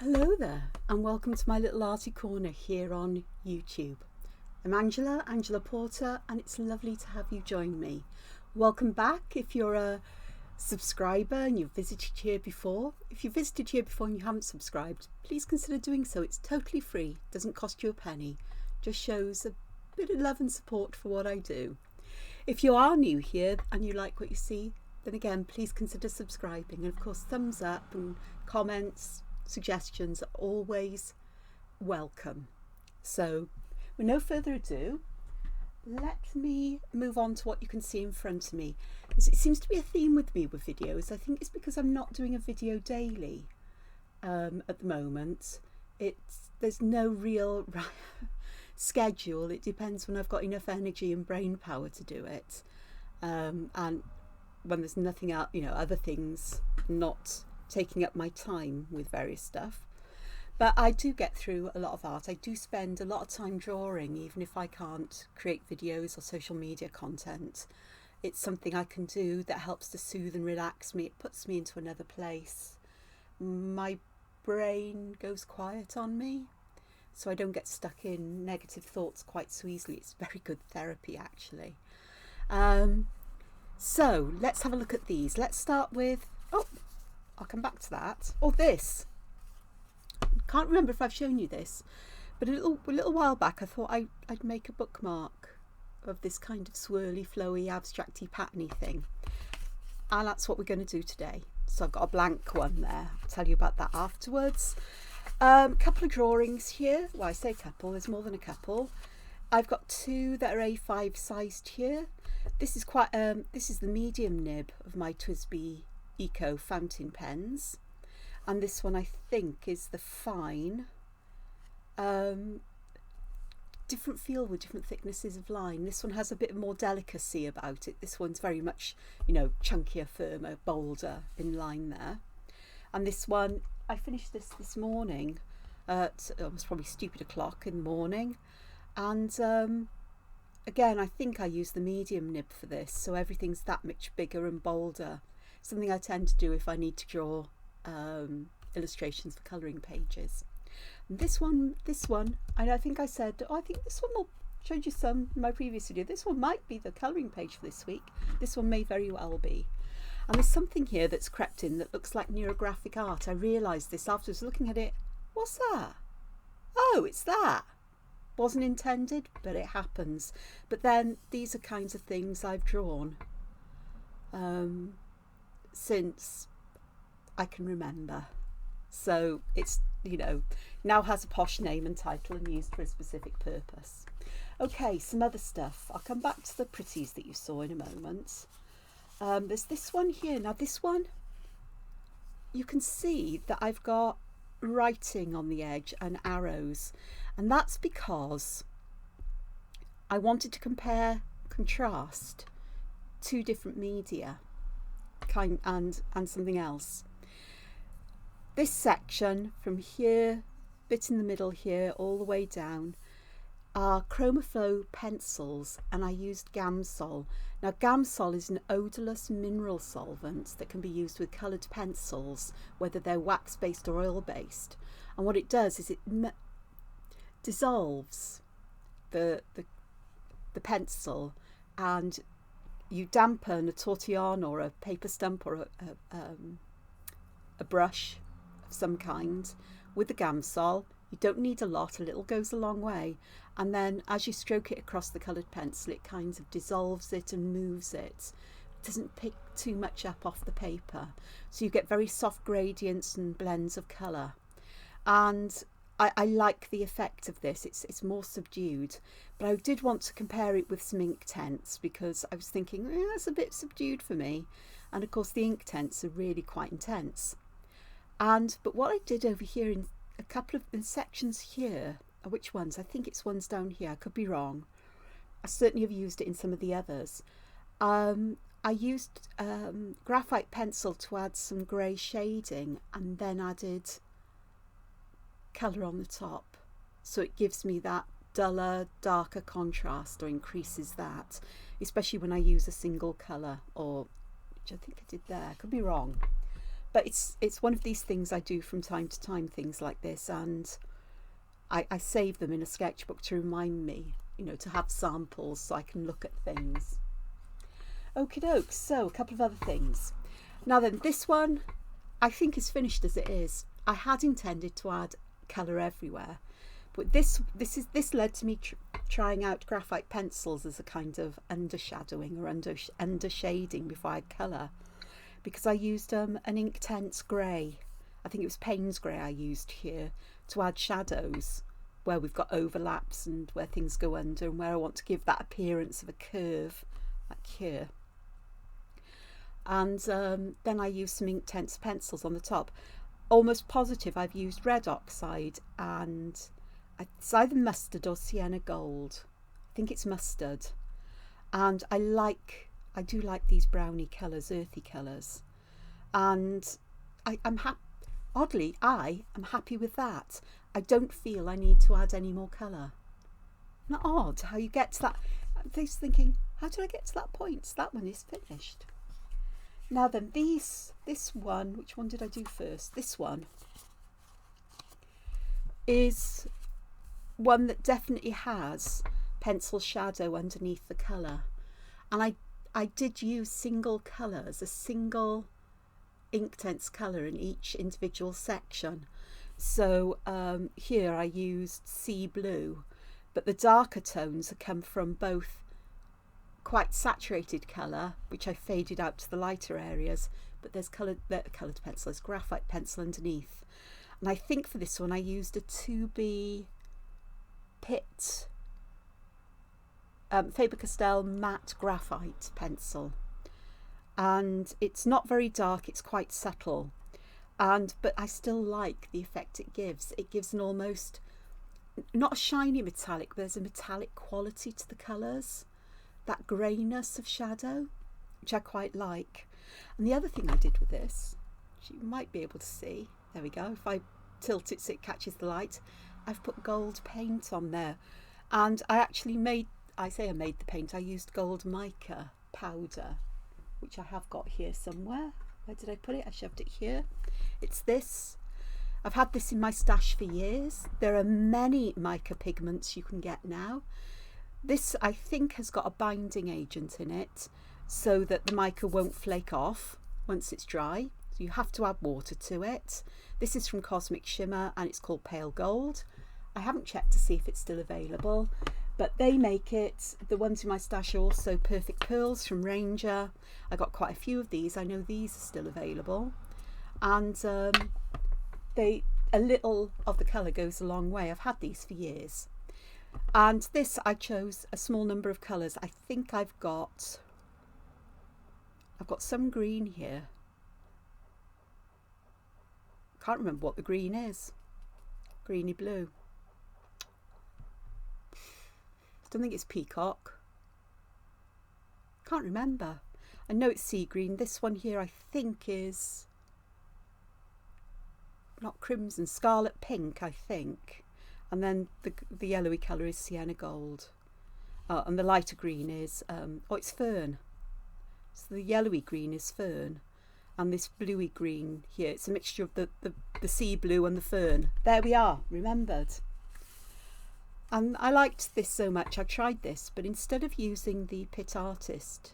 Hello there, and welcome to my little arty corner here on YouTube. I'm Angela Porter, and it's lovely to have you join me. Welcome back if you're a subscriber and you've visited here before. If you visited here before and you haven't subscribed, please consider doing so. It's totally free, doesn't cost you a penny, just shows a bit of love and support for what I do. If you are new here and you like what you see, then again, please consider subscribing. And of course, thumbs up and comments, suggestions are always welcome. So with no further ado, let me move on to what you can see in front of me. It seems to be a theme with me with videos. I think it's because I'm not doing a video daily at the moment. There's no real schedule. It depends when I've got enough energy and brain power to do it, and when there's nothing out, other things not taking up my time with various stuff. But I do get through a lot of art. I do spend a lot of time drawing, even if I can't create videos or social media content. It's something I can do that helps to soothe and relax me. It puts me into another place. My brain goes quiet on me, so I don't get stuck in negative thoughts quite so easily. It's very good therapy, actually. So let's have a look at these. Let's start with, I'll come back to that. This. Can't remember if I've shown you this, but a little while back I thought I'd make a bookmark of this kind of swirly, flowy, abstracty, patterny thing. And that's what we're going to do today. So I've got a blank one there. I'll tell you about that afterwards. A couple of drawings here. Well, I say couple, there's more than a couple. I've got two that are A5 sized here. This is the medium nib of my TWISBI Eco fountain pens, and this one I think is the fine. Different feel with different thicknesses of line. This one has a bit more delicacy about it. This one's very much, chunkier, firmer, bolder in line there. And this one, I finished this morning at it was probably stupid o'clock in the morning, and again I think I used the medium nib for this, so everything's that much bigger and bolder. Something I tend to do if I need to draw illustrations for colouring pages. And this one, and I think I said, I think this one will show you some in my previous video. This one might be the colouring page for this week. This one may very well be. And there's something here that's crept in that looks like neurographic art. I realised this afterwards looking at it. What's that? Oh, it's that. Wasn't intended, but it happens. But then these are kinds of things I've drawn since I can remember. So it's, now has a posh name and title and used for a specific purpose. Okay, some other stuff. I'll come back to the pretties that you saw in a moment. There's this one here. Now this one, you can see that I've got writing on the edge and arrows, and that's because I wanted to contrast two different media and something else. This section from here, bit in the middle here, all the way down, are ChromaFlow pencils, and I used Gamsol. Now Gamsol is an odorless mineral solvent that can be used with coloured pencils, whether they're wax based or oil based. And what it does is it dissolves the pencil, and you dampen a tortillon or a paper stump or a brush of some kind with the Gamsol. You don't need a lot, a little goes a long way. And then as you stroke it across the coloured pencil, it kind of dissolves it and moves it. It doesn't pick too much up off the paper. So you get very soft gradients and blends of colour. And I like the effect of this. It's more subdued. But I did want to compare it with some Inktense, because I was thinking, that's a bit subdued for me. And of course the Inktense are really quite intense. But what I did over here in a couple of sections here, which ones? I think it's ones down here. I could be wrong. I certainly have used it in some of the others. I used graphite pencil to add some grey shading, and then added colour on the top, so it gives me that duller, darker contrast, or increases that, especially when I use a single colour, or which I think I did there. I could be wrong. but it's one of these things I do from time to time, things like this, and I save them in a sketchbook to remind me, you know, to have samples so I can look at things. Okie doke, so a couple of other things. Now then, this one I think is finished as it is. I had intended to add colour everywhere, but this led to me trying out graphite pencils as a kind of undershadowing or undershading before I colour, because I used an Inktense grey. I think it was Payne's grey I used here to add shadows where we've got overlaps and where things go under and where I want to give that appearance of a curve, like here. And then I used some Inktense pencils on the top. Almost positive I've used red oxide, and it's either mustard or sienna gold. I think it's mustard. And I do like these browny colours, earthy colours. And I'm happy. Oddly, I am happy with that. I don't feel I need to add any more colour. Not odd how you get to that. I'm just thinking, how did I get to that point? That one is finished. Now then, this one, which one did I do first? This one is one that definitely has pencil shadow underneath the colour. And I did use single colours, a single Inktense colour in each individual section. So here I used sea blue, but the darker tones come from both quite saturated colour, which I faded out to the lighter areas, but there's coloured pencil, there's graphite pencil underneath. And I think for this one I used a TWISBI Pitt Faber-Castell Matt Graphite pencil, and it's not very dark, it's quite subtle, but I still like the effect it gives. It gives an almost, not a shiny metallic, but there's a metallic quality to the colours, that greyness of shadow, which I quite like. And the other thing I did with this, which you might be able to see, there we go, if I tilt it so it catches the light, I've put gold paint on there. And I actually made the paint, I used gold mica powder, which I have got here somewhere. Where did I put it? I shoved it here. It's this. I've had this in my stash for years. There are many mica pigments you can get now. This, I think, has got a binding agent in it so that the mica won't flake off once it's dry. So you have to add water to it. This is from Cosmic Shimmer and it's called Pale Gold. I haven't checked to see if it's still available, but they make it. The ones in my stash are also Perfect Pearls from Ranger. I got quite a few of these. I know these are still available. And a little of the colour goes a long way. I've had these for years. And this, I chose a small number of colours. I think I've got some green here. Can't remember what the green is. Greeny blue. I don't think it's peacock. Can't remember. I know it's sea green. This one here I think is not crimson, scarlet pink, I think. And then the yellowy colour is sienna gold. And the lighter green is, it's fern. So the yellowy green is fern. And this bluey green here, it's a mixture of the sea blue and the fern. There we are, remembered. And I liked this so much, I tried this, but instead of using the Pitt Artist,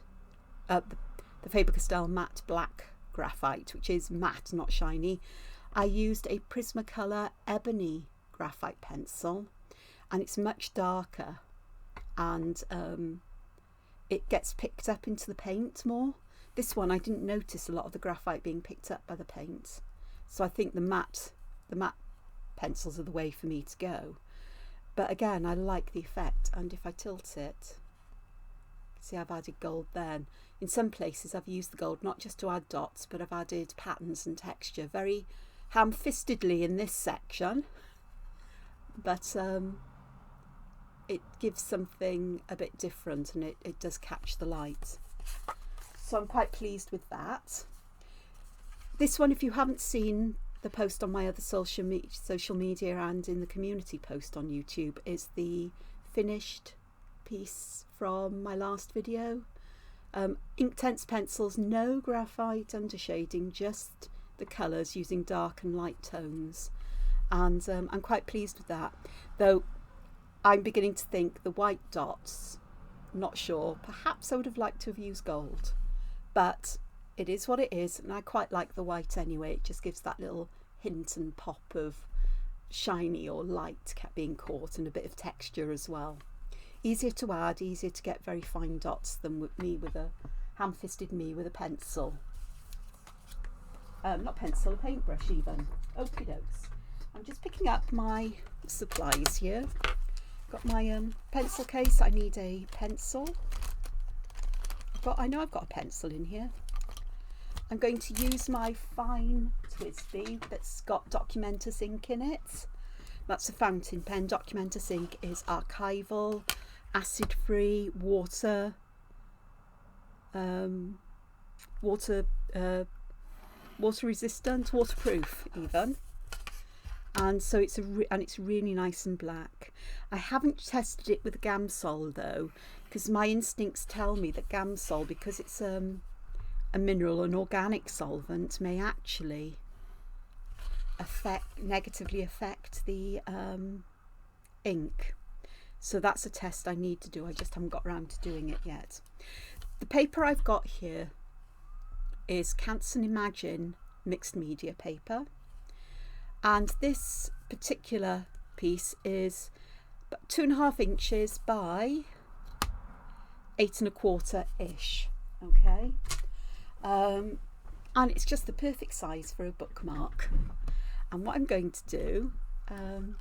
the Faber-Castell Matte Black Graphite, which is matte, not shiny, I used a Prismacolor Ebony graphite pencil, and it's much darker, and it gets picked up into the paint more. This one I didn't notice a lot of the graphite being picked up by the paint, so I think the matte pencils are the way for me to go. But again, I like the effect, and if I tilt it, see I've added gold then. In some places I've used the gold not just to add dots, but I've added patterns and texture, very ham-fistedly in this section, but it gives something a bit different, and it does catch the light. So I'm quite pleased with that. This one, if you haven't seen the post on my other social media and in the community post on YouTube, is the finished piece from my last video. Inktense pencils, no graphite undershading, just the colours using dark and light tones, and I'm quite pleased with that, though I'm beginning to think the white dots, not sure, perhaps I would have liked to have used gold, but it is what it is, and I quite like the white anyway. It just gives that little hint and pop of shiny or light being caught, and a bit of texture as well. Easier to add, easier to get very fine dots than with me with a ham-fisted me with a pencil. Not pencil, a paintbrush even. Okie dokes. I'm just picking up my supplies here. Got my pencil case. I need a pencil. I know I've got a pencil in here. I'm going to use my fine TWISBI that's got Dockumentus ink in it. That's a fountain pen. Dockumentus ink is archival, acid-free, water resistant, waterproof even. And so it's really nice and black. I haven't tested it with Gamsol though, because my instincts tell me that Gamsol, because it's a mineral, an organic solvent, may actually negatively affect the ink. So that's a test I need to do. I just haven't got around to doing it yet. The paper I've got here is Canson Imagine mixed media paper, and this particular piece is about 2.5 inches by 8.25 ish. Okay, and it's just the perfect size for a bookmark. And what I'm going to do,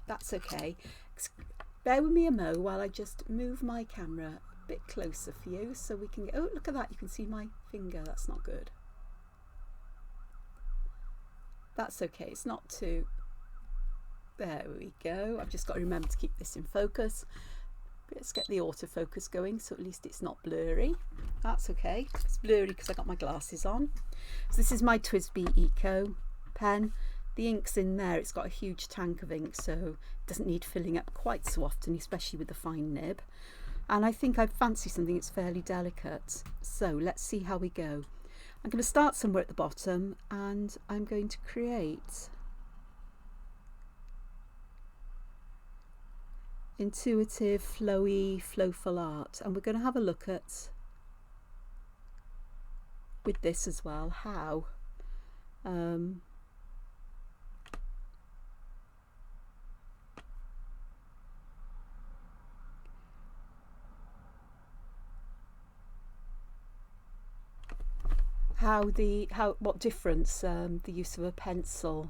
that's okay, bear with me a mo while I just move my camera a bit closer for you so we can get, oh look at that, you can see my finger. That's not good. That's okay, it's not too, there we go. I've just got to remember to keep this in focus. Let's get the autofocus going so at least it's not blurry. That's okay, it's blurry because I got my glasses on. So this is my TWISBI Eco pen. The ink's in there, it's got a huge tank of ink, so it doesn't need filling up quite so often, especially with the fine nib. And I think I fancy something that's fairly delicate. So let's see how we go. I'm going to start somewhere at the bottom, and I'm going to create intuitive, flowy, flowful art. And we're going to have a look at, with this as well, how what difference the use of a pencil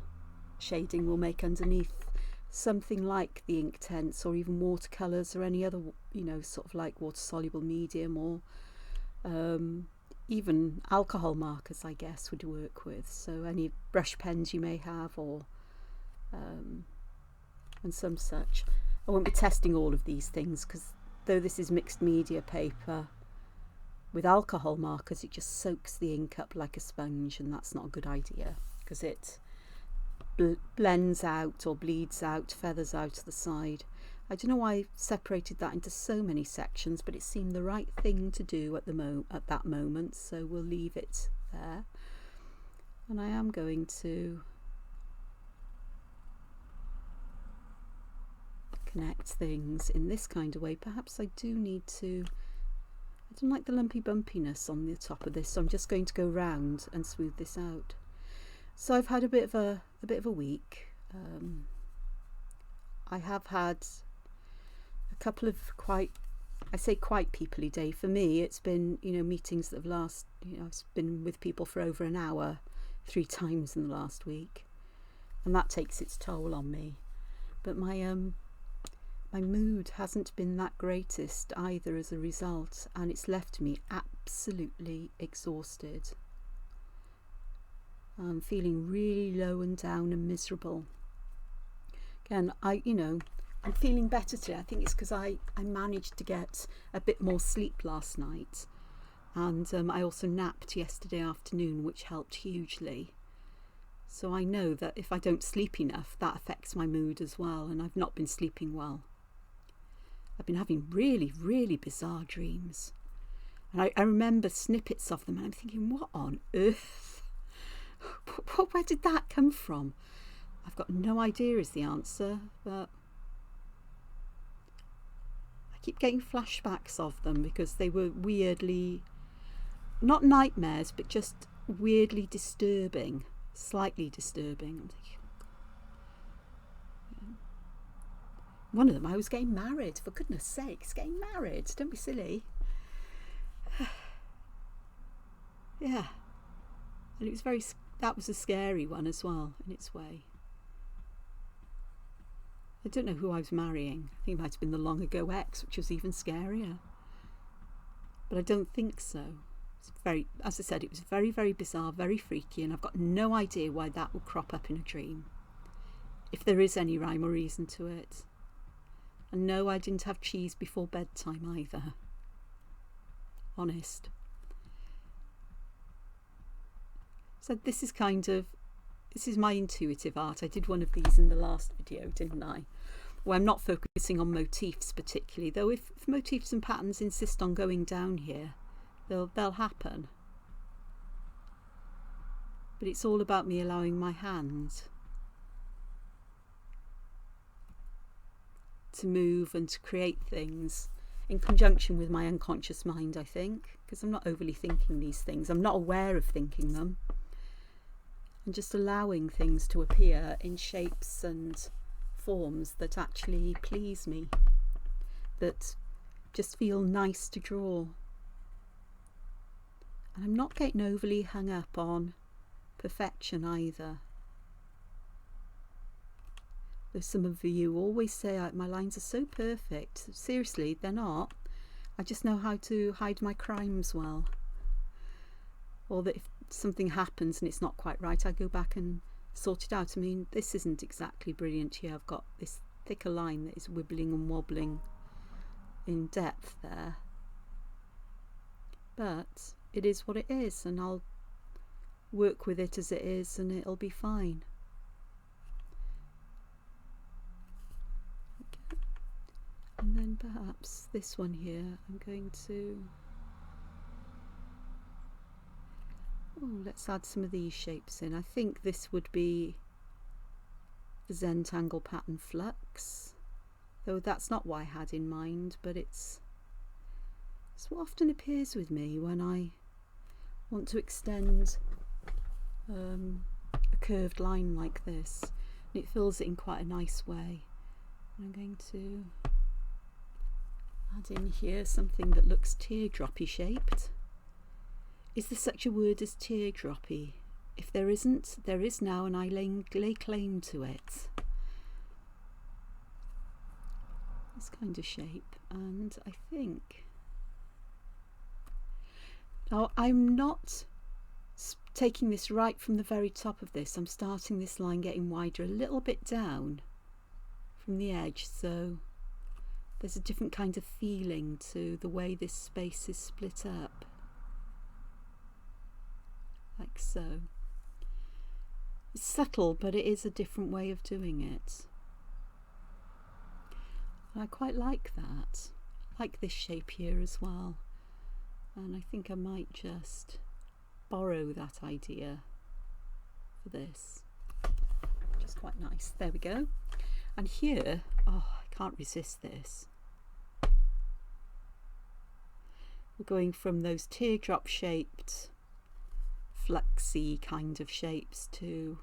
shading will make underneath something like the Inktense, or even watercolours, or any other, you know, sort of like water soluble medium, or even alcohol markers, I guess, would work with. So any brush pens you may have, or and some such. I won't be testing all of these things because though this is mixed media paper, with alcohol markers it just soaks the ink up like a sponge, and that's not a good idea because it blends out or bleeds out, feathers out to the side. I don't know why I separated that into so many sections, but it seemed the right thing to do at that moment, so we'll leave it there. And I am going to connect things in this kind of way. Perhaps I do need to, I don't like the lumpy bumpiness on the top of this, so I'm just going to go round and smooth this out. So I've had a bit of a week. I have had a couple of quite peoply day. For me, it's been, you know, meetings that have lasted, you know, I've been with people for over an hour 3 times in the last week, and that takes its toll on me. But my mood hasn't been that greatest either as a result, and it's left me absolutely exhausted. I'm feeling really low and down and miserable. Again, I'm feeling better today. I think it's because I managed to get a bit more sleep last night, and I also napped yesterday afternoon, which helped hugely. So I know that if I don't sleep enough, that affects my mood as well, and I've not been sleeping well. I've been having really, really bizarre dreams, and I remember snippets of them, and I'm thinking, what on earth? Where did that come from? I've got no idea is the answer, but I keep getting flashbacks of them because they were weirdly, not nightmares, but just weirdly disturbing, slightly disturbing. I'm thinking, one of them, I was getting married, for goodness sakes, getting married, don't be silly. Yeah, and it was that was a scary one as well in its way. I don't know who I was marrying. I think it might have been the long ago ex, which was even scarier, but I don't think so. It's very, as I said, it was very, very bizarre, very freaky, and I've got no idea why that would crop up in a dream, if there is any rhyme or reason to it. And no, I didn't have cheese before bedtime either. Honest. So this is my intuitive art. I did one of these in the last video, didn't I? Where I'm not focusing on motifs particularly, though if motifs and patterns insist on going down here, they'll happen. But it's all about me allowing my hand to move and to create things in conjunction with my unconscious mind, I think, because I'm not overly thinking these things. I'm not aware of thinking them. And just allowing things to appear in shapes and forms that actually please me, that just feel nice to draw. And I'm not getting overly hung up on perfection either. Though some of you always say my lines are so perfect. Seriously, they're not. I just know how to hide my crimes well. Or that if something happens and it's not quite right, I go back and sort it out. I mean, this isn't exactly brilliant here. I've got this thicker line that is wibbling and wobbling in depth there. But it is what it is, and I'll work with it as it is, and it'll be fine. Okay. And then perhaps this one here, I'm going to... Oh, let's add some of these shapes in. I think this would be the Zentangle pattern Flux, though that's not what I had in mind, but it's what often appears with me when I want to extend a curved line like this, and it fills it in quite a nice way. And I'm going to add in here something that looks teardroppy shaped. Is there such a word as teardroppy? If there isn't, there is now, and I lay claim to it. This kind of shape, and I think... Now, I'm not taking this right from the very top of this. I'm starting this line getting wider a little bit down from the edge, so there's a different kind of feeling to the way this space is split up. Like so. It's subtle, but it is a different way of doing it. And I quite like that. I like this shape here as well. And I think I might just borrow that idea for this. Which is quite nice. There we go. And here, oh, I can't resist this. We're going from those teardrop shaped fluxy kind of shapes to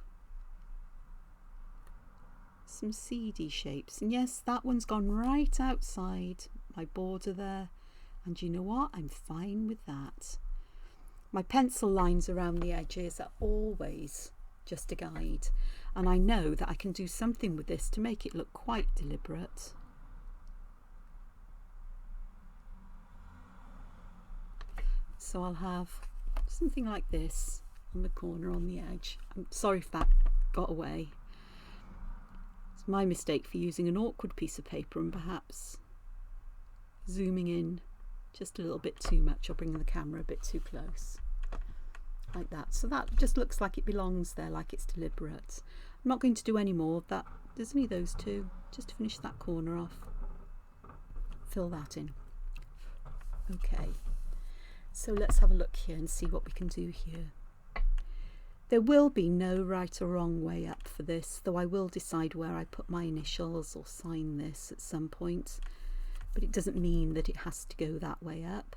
some seedy shapes, and yes, that one's gone right outside my border there, and you know what, I'm fine with that. My pencil lines around the edges are always just a guide, and I know that I can do something with this to make it look quite deliberate. So I'll have something like this on the corner on the edge. I'm sorry if that got away. It's my mistake for using an awkward piece of paper and perhaps zooming in just a little bit too much or bringing the camera a bit too close. Like that. So that just looks like it belongs there, like it's deliberate. I'm not going to do any more of that. There's only those two, just to finish that corner off. Fill that in. Okay. So let's have a look here and see what we can do here. There will be no right or wrong way up for this, though I will decide where I put my initials or sign this at some point, but it doesn't mean that it has to go that way up.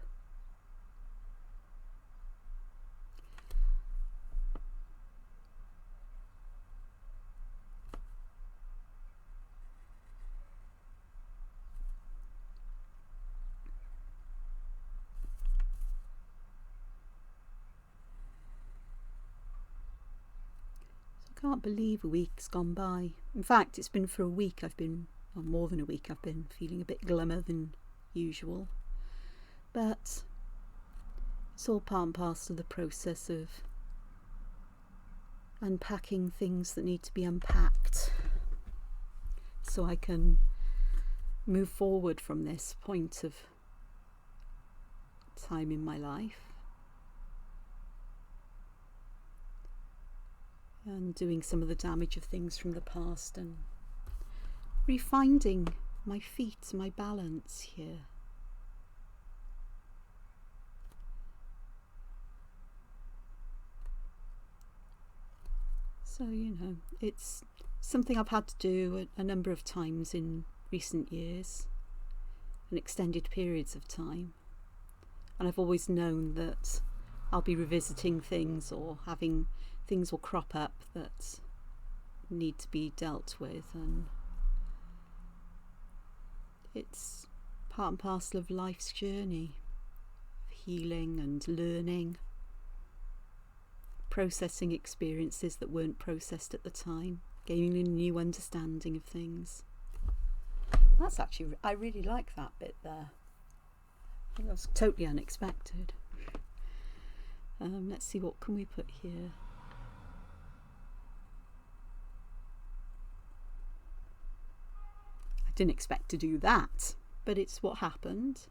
I can't believe a week's gone by. In fact, it's been for a week. Or more than a week, I've been feeling a bit glummer than usual. But it's all part and parcel of the process of unpacking things that need to be unpacked, so I can move forward from this point of time in my life. And doing some of the damage of things from the past and refinding my feet, my balance here. So, you know, it's something I've had to do a number of times in recent years and extended periods of time. And I've always known that I'll be revisiting things or having things will crop up that need to be dealt with, and it's part and parcel of life's journey of healing and learning, processing experiences that weren't processed at the time, gaining a new understanding of things. That's actually, I really like that bit there. I think that was totally unexpected. Let's see, what can we put here? I didn't expect to do that, but it's what happened.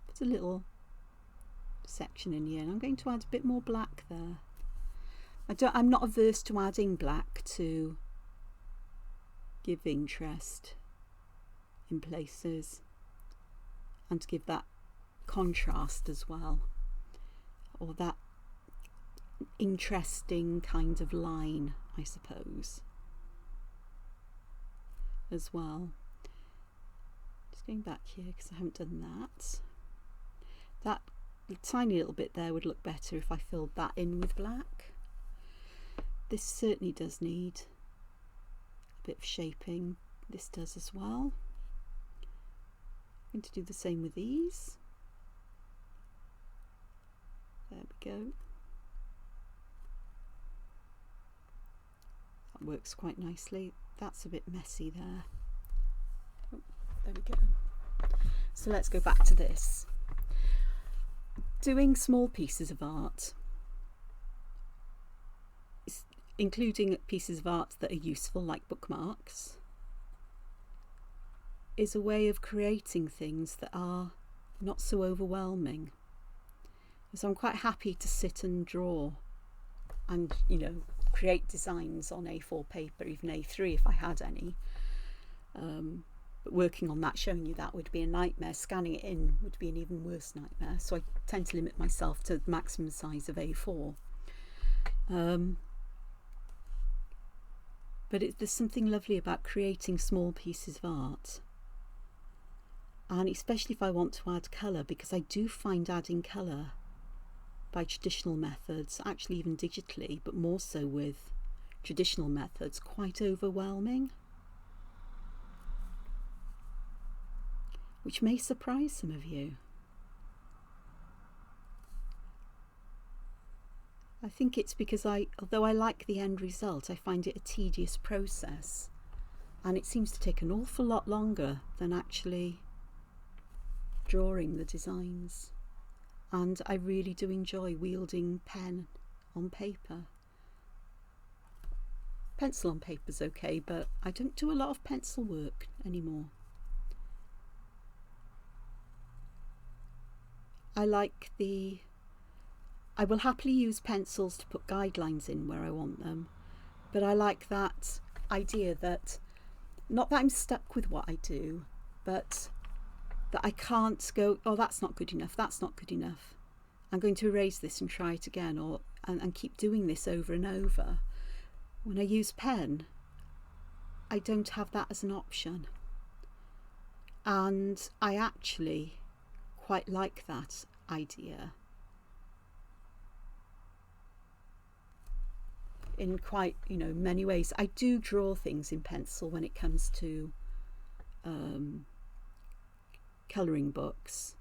Put a little section in here, and I'm going to add a bit more black there. I'm not averse to adding black to give interest in places and to give that contrast as well, or that interesting kind of line, I suppose, as well. Just going back here because I haven't done that. That tiny little bit there would look better if I filled that in with black. This certainly does need a bit of shaping. This does as well. I'm going to do the same with these. There we go. That works quite nicely. That's a bit messy there. Oh, there we go. So let's go back to this. Doing small pieces of art, including pieces of art that are useful like bookmarks, is a way of creating things that are not so overwhelming. So I'm quite happy to sit and draw and, you know, create designs on A4 paper, even A3 if I had any. But working on that, showing you that would be a nightmare. Scanning it in would be an even worse nightmare. So I tend to limit myself to the maximum size of A4. But there's something lovely about creating small pieces of art. And especially if I want to add colour, because I do find adding colour by traditional methods, actually even digitally, but more so with traditional methods, quite overwhelming. Which may surprise some of you. I think it's because although I like the end result, I find it a tedious process, and it seems to take an awful lot longer than actually drawing the designs. And I really do enjoy wielding pen on paper. Pencil on paper's okay, but I don't do a lot of pencil work anymore. I will happily use pencils to put guidelines in where I want them, but I like that idea that, not that I'm stuck with what I do, but that I can't go, oh, that's not good enough, that's not good enough. I'm going to erase this and try it again, and keep doing this over and over. When I use pen, I don't have that as an option, and I actually quite like that idea in quite, many ways. I do draw things in pencil when it comes to colouring books,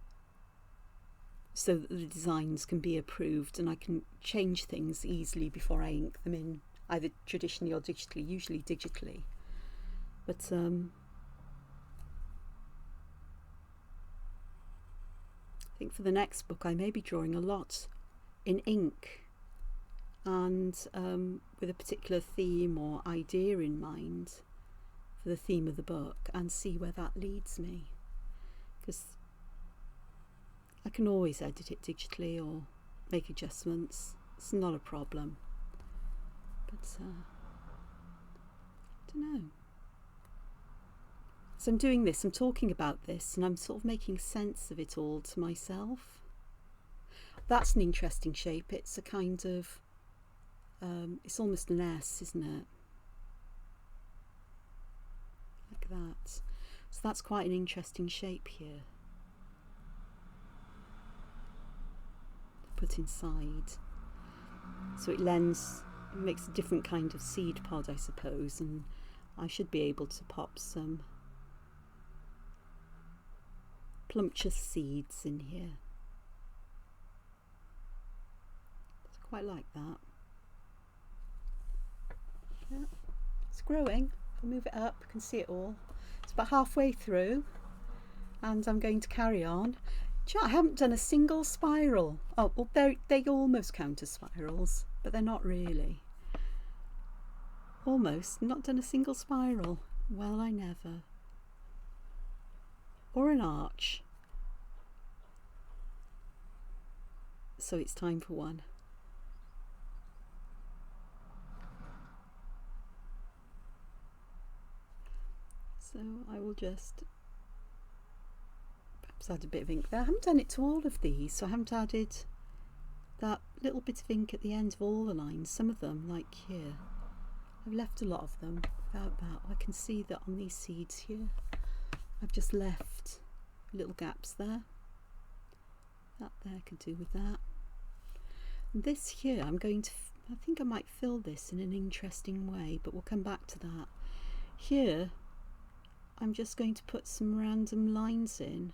so that the designs can be approved and I can change things easily before I ink them in, either traditionally or digitally, usually digitally. But I think for the next book I may be drawing a lot in ink, and with a particular theme or idea in mind for the theme of the book, and see where that leads me, because I can always edit it digitally or make adjustments. It's not a problem, but I don't know. So I'm doing this, I'm talking about this, and I'm sort of making sense of it all to myself. That's an interesting shape. It's a kind of it's almost an S, isn't it? Like that. So that's quite an interesting shape here. Put inside. So it makes a different kind of seed pod, I suppose, and I should be able to pop some plumptuous seeds in here. I quite like that. Yeah, it's growing. If I move it up, you can see it all. It's about halfway through, and I'm going to carry on. I haven't done a single spiral. Oh, well, they almost count as spirals, but they're not really. Almost not done a single spiral. Well, I never. Or an arch. So it's time for one. So I will just perhaps add a bit of ink there. I haven't done it to all of these, so I haven't added that little bit of ink at the end of all the lines. Some of them, like here, I've left a lot of them without that. I can see that on these seeds here, I've just left little gaps there. That there could do with that. And this here, I think I might fill this in an interesting way, but we'll come back to that. Here, I'm just going to put some random lines in,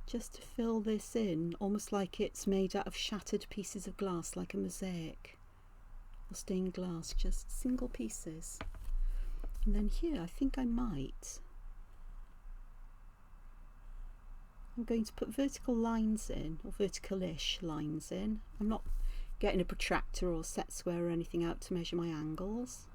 just to fill this in, almost like it's made out of shattered pieces of glass, like a mosaic or stained glass, just single pieces. And then here, I think I'm going to put vertical lines in, or vertical-ish lines in. I'm not getting a protractor or set square or anything out to measure my angles,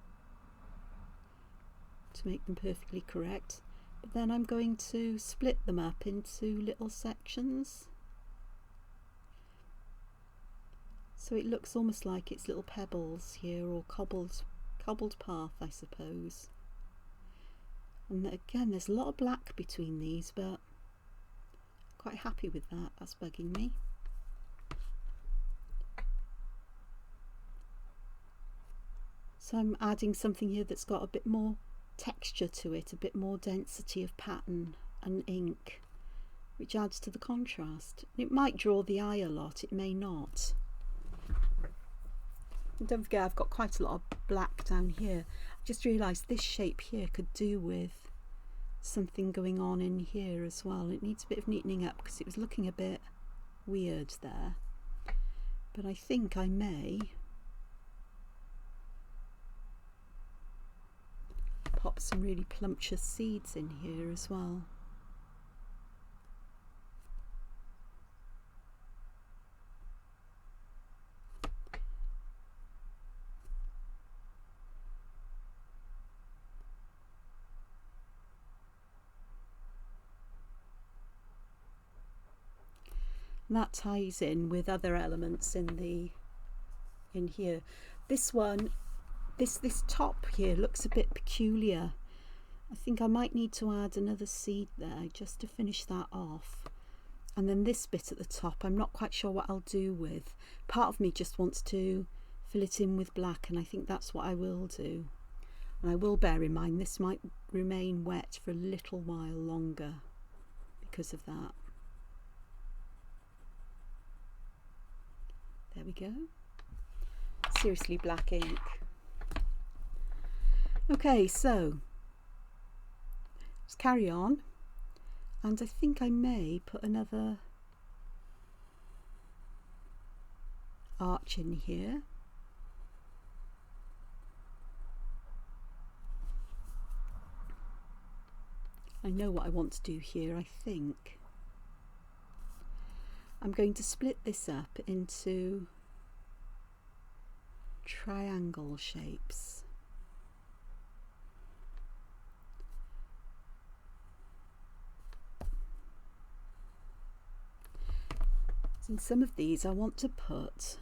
to make them perfectly correct. But then I'm going to split them up into little sections, so it looks almost like it's little pebbles here, or cobbled path, I suppose. And again, there's a lot of black between these, but I'm quite happy with that. That's bugging me. So I'm adding something here that's got a bit more texture to it, a bit more density of pattern and ink, which adds to the contrast. It might draw the eye a lot, it may not. And don't forget, I've got quite a lot of black down here. I just realised this shape here could do with something going on in here as well. It needs a bit of neatening up because it was looking a bit weird there. But I think I may pop some really plumptuous seeds in here as well. And that ties in with other elements in here. This one, this top here looks a bit peculiar. I think I might need to add another seed there just to finish that off. And then this bit at the top, I'm not quite sure what I'll do with. Part of me just wants to fill it in with black, and I think that's what I will do. And I will bear in mind this might remain wet for a little while longer because of that. There we go. Seriously black ink. Okay, so let's carry on. And I think I may put another arch in here. I know what I want to do here, I think. I'm going to split this up into triangle shapes. In some of these I want to put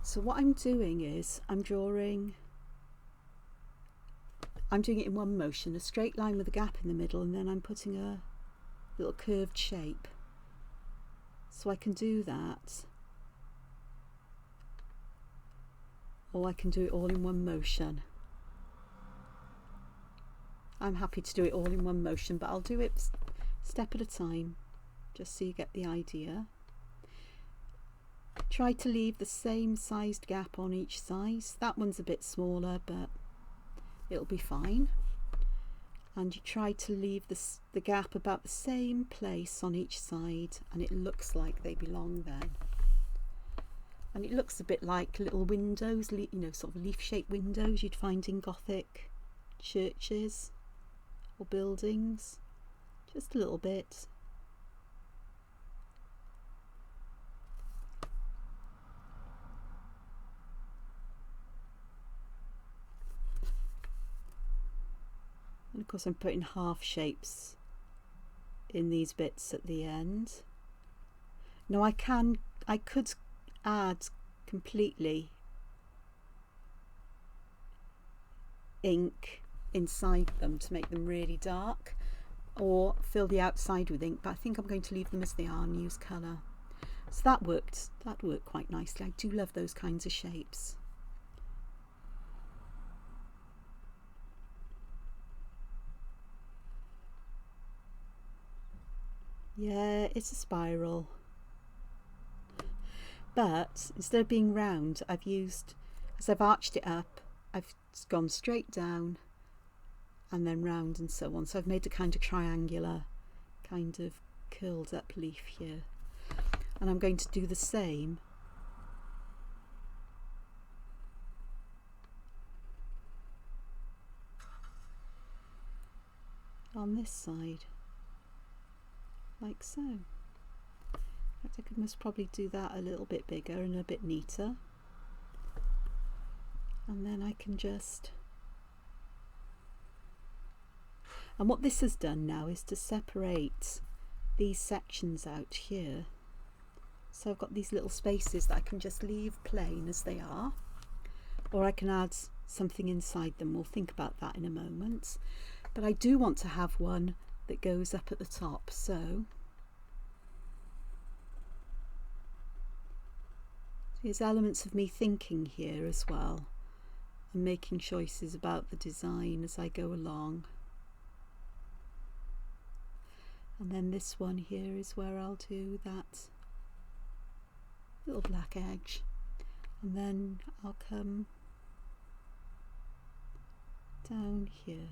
so what I'm doing is I'm doing it in one motion, a straight line with a gap in the middle, and then I'm putting a little curved shape. So I can do that, or I can do it all in one motion. I'm happy to do it all in one motion, but I'll do it step at a time, just so you get the idea. Try to leave the same sized gap on each side. That one's a bit smaller, but it'll be fine. And you try to leave the gap about the same place on each side, and it looks like they belong then. And it looks a bit like little windows, you know, sort of leaf-shaped windows you'd find in Gothic churches or buildings, just a little bit. And of course I'm putting half shapes in these bits at the end. Now I could add completely ink inside them to make them really dark, or fill the outside with ink, but I think I'm going to leave them as they are and use colour. So that worked quite nicely. I do love those kinds of shapes. Yeah, it's a spiral, but instead of being round, I've used, as I've arched it up, I've gone straight down and then round and so on. So I've made a kind of triangular, kind of curled up leaf here. And I'm going to do the same on this side, like so. In fact, I must probably do that a little bit bigger and a bit neater. And then I can just... And what this has done now is to separate these sections out here. So I've got these little spaces that I can just leave plain as they are, or I can add something inside them. We'll think about that in a moment. But I do want to have one that goes up at the top, so there's elements of me thinking here as well and making choices about the design as I go along. And then this one here is where I'll do that little black edge, and then I'll come down here.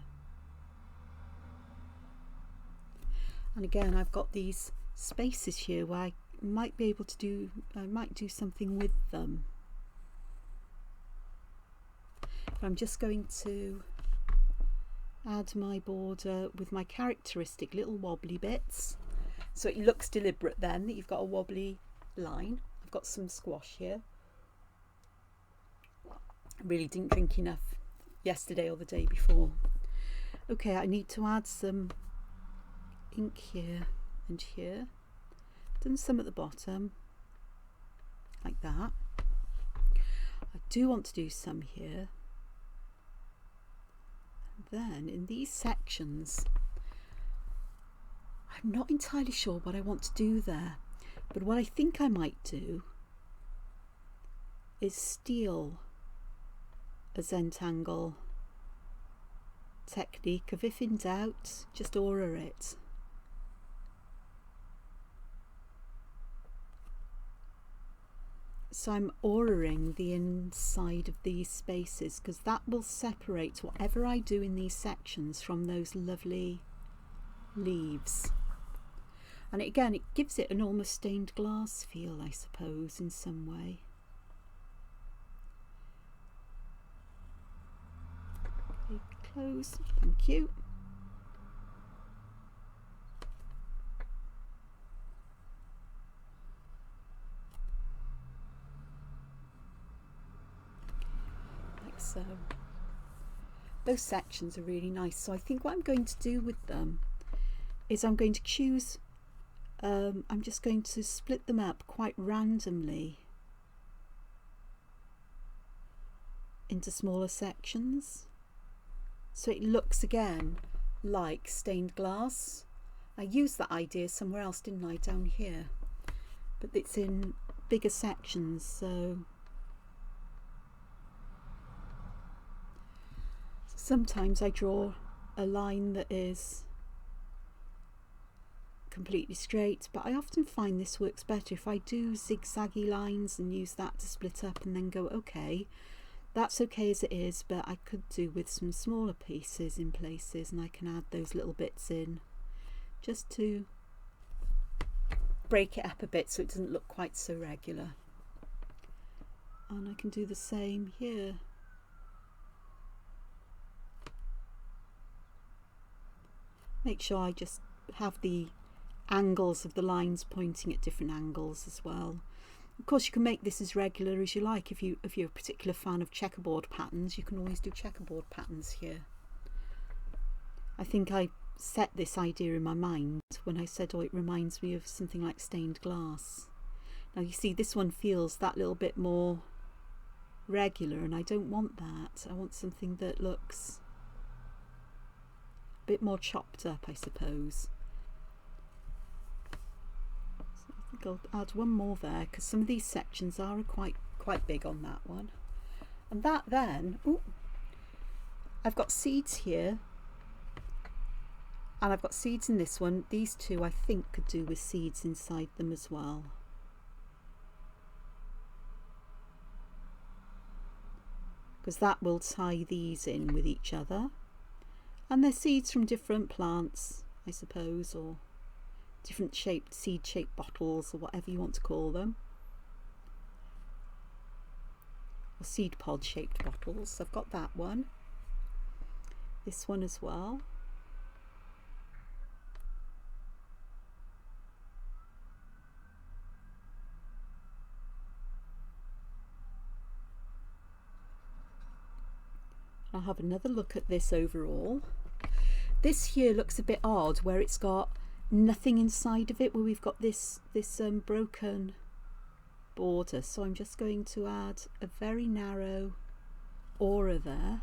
And again, I've got these spaces here where I might be able to do, I might do something with them. But I'm just going to add my border with my characteristic little wobbly bits, so it looks deliberate then that you've got a wobbly line. I've got some squash here. I really didn't drink enough yesterday or the day before. Okay, I need to add some ink here and here. Done some at the bottom like that. I do want to do some here. then in these sections, I'm not entirely sure what I want to do there, but what I think I might do is steal a Zentangle technique of, if in doubt, just aura it. So I'm auraing the inside of these spaces because that will separate whatever I do in these sections from those lovely leaves. And again, it gives it an almost stained glass feel, I suppose, in some way. Okay, close, thank you. So those sections are really nice. So I think what I'm going to do with them is I'm going to choose, I'm just going to split them up quite randomly into smaller sections, so it looks again like stained glass. I used that idea somewhere else, didn't I, down here, but it's in bigger sections. So sometimes I draw a line that is completely straight, but I often find this works better if I do zigzaggy lines and use that to split up and then go, okay, that's okay as it is, but I could do with some smaller pieces in places, and I can add those little bits in just to break it up a bit so it doesn't look quite so regular. And I can do the same here. Make sure I just have the angles of the lines pointing at different angles as well. Of course, you can make this as regular as you like. If you're a particular fan of checkerboard patterns, you can always do checkerboard patterns here. I think I set this idea in my mind when I said, oh, it reminds me of something like stained glass. Now you see this one feels that little bit more regular, and I don't want that. I want something that looks bit more chopped up, I suppose. So I think I'll add one more there because some of these sections are quite big on that one. And that then, ooh, I've got seeds here, and I've got seeds in this one. These two I think could do with seeds inside them as well. Because that will tie these in with each other. And they're seeds from different plants, I suppose, or different shaped, seed-shaped bottles, or whatever you want to call them. Or seed pod-shaped bottles. So I've got that one. This one as well. I'll have another look at this overall. This here looks a bit odd where it's got nothing inside of it, where we've got this broken border. So I'm just going to add a very narrow aura there,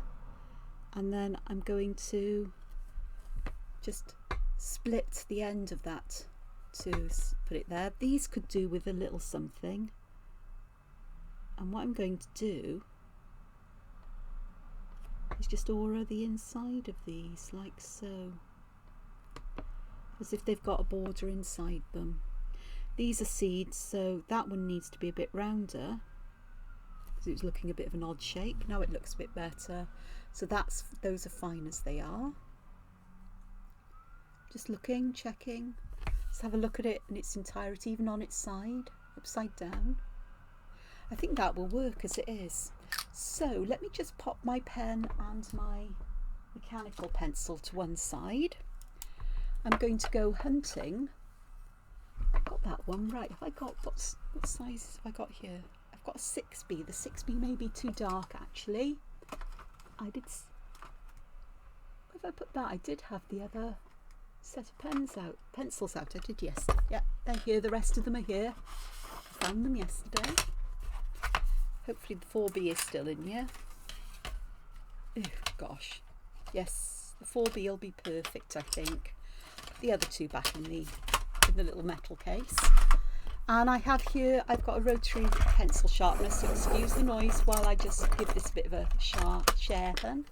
and then I'm going to just split the end of that to put it there. These could do with a little something, and what I'm going to do is just aura the inside of these like so, as if they've got a border inside them. These are seeds, so that one needs to be a bit rounder because it was looking a bit of an odd shape. Now it looks a bit better, so those are fine as they are. Just looking, checking. Let's have a look at it in its entirety, even on its side, upside down. I think that will work as it is. So let me just pop my pen and my mechanical pencil to one side. I'm going to go hunting. I've got that one right. Have I got, what sizes have I got here? I've got a 6B. The 6B may be too dark actually. Where have I put that? I did have the other set of pencils out. I did yesterday. Yeah, they're here. The rest of them are here. I found them yesterday. Hopefully the 4B is still in here. Oh gosh, yes, The 4B will be perfect, I think. The other two back in the little metal case. And I have here, I've got a rotary pencil sharpener, so excuse the noise while I just give this a bit of a sharpen.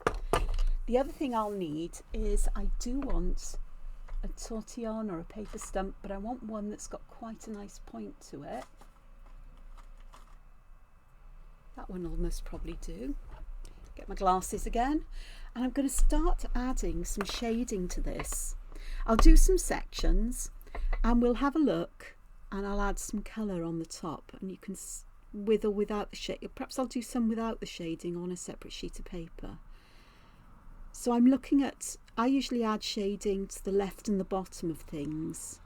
The other thing I'll need is, I do want a tortillon or a paper stump, but I want one that's got quite a nice point to it. That one will most probably do. Get my glasses again, and I'm going to start adding some shading to this. I'll do some sections and we'll have a look, and I'll add some colour on the top, and you can, with or without the shade, perhaps I'll do some without the shading on a separate sheet of paper. So I'm looking at, I usually add shading to the left and the bottom of things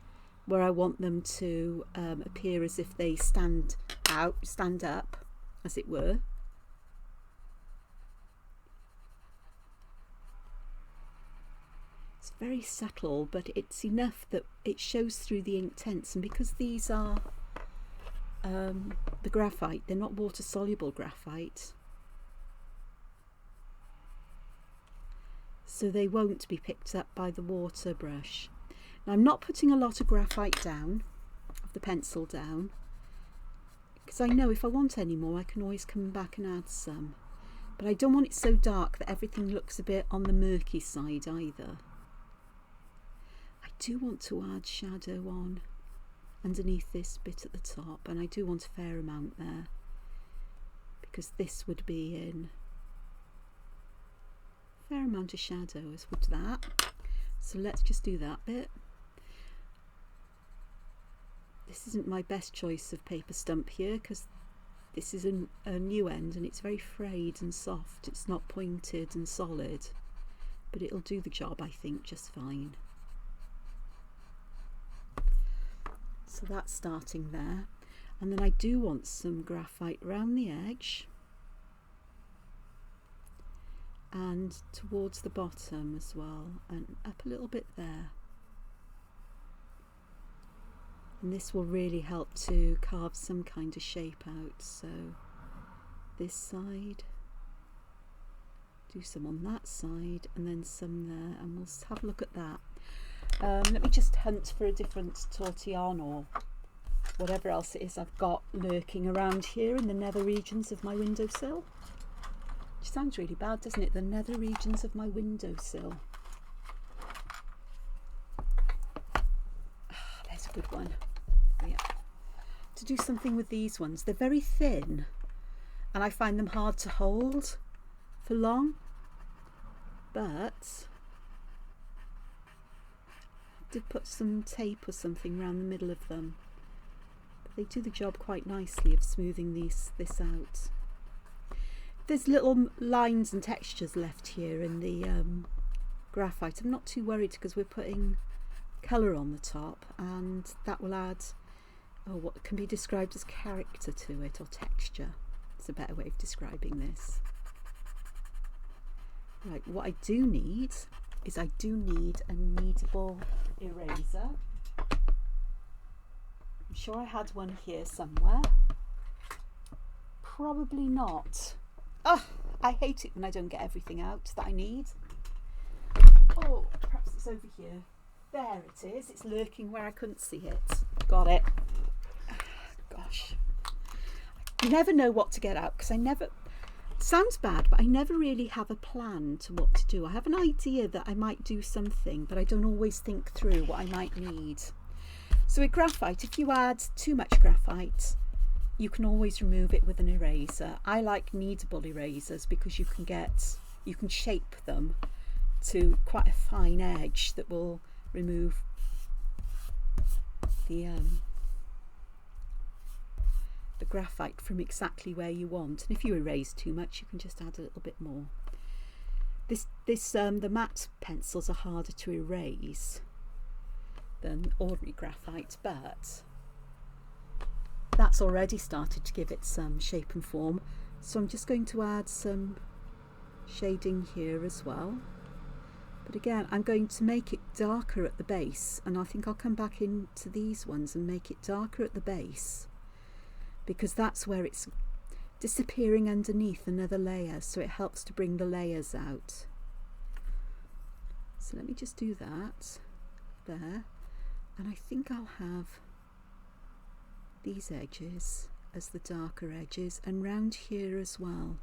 where I want them to appear as if they stand up, as it were. It's very subtle, but it's enough that it shows through the Inktense, and because these are the graphite, they're not water soluble graphite, so they won't be picked up by the water brush. Now, I'm not putting a lot of graphite down, of the pencil down, because I know if I want any more I can always come back and add some, but I don't want it so dark that everything looks a bit on the murky side either. I do want to add shadow on underneath this bit at the top, and I do want a fair amount there, because this would be in a fair amount of shadow as would that. So let's just do that bit. This isn't my best choice of paper stump here, because this is a new end and it's very frayed and soft. It's not pointed and solid, but it'll do the job, I think, just fine. So that's starting there, and then I do want some graphite around the edge and towards the bottom as well, and up a little bit there. And this will really help to carve some kind of shape out. So this side, do some on that side, and then some there, and we'll have a look at that. Let me just hunt for a different tortillon or whatever else it is I've got lurking around here in the nether regions of my windowsill. Which sounds really bad, doesn't it? The nether regions of my windowsill. There's a good one. Yeah. To do something with these ones, they're very thin and I find them hard to hold for long, but I did put some tape or something around the middle of them, but they do the job quite nicely of smoothing this out. There's little lines and textures left here in the graphite. I'm not too worried because we're putting colour on the top, and that will add what can be described as character to it, or texture. It's a better way of describing this. Right, what I do need is I do need a kneadable eraser. I'm sure I had one here somewhere. Probably not. Oh, I hate it when I don't get everything out that I need. Oh, perhaps it's over here. There it is. It's lurking where I couldn't see it. Got it. Gosh. I never know what to get out because I never... It sounds bad, but I never really have a plan to what to do. I have an idea that I might do something, but I don't always think through what I might need. So with graphite, if you add too much graphite, you can always remove it with an eraser. I like kneadable erasers because you can shape them to quite a fine edge that will remove the graphite from exactly where you want. And if you erase too much, you can just add a little bit more. The matte pencils are harder to erase than ordinary graphite, but that's already started to give it some shape and form. So I'm just going to add some shading here as well. But again, I'm going to make it darker at the base, and I think I'll come back into these ones and make it darker at the base, because that's where it's disappearing underneath another layer, so it helps to bring the layers out. So let me just do that there, and I think I'll have these edges as the darker edges and round here as well.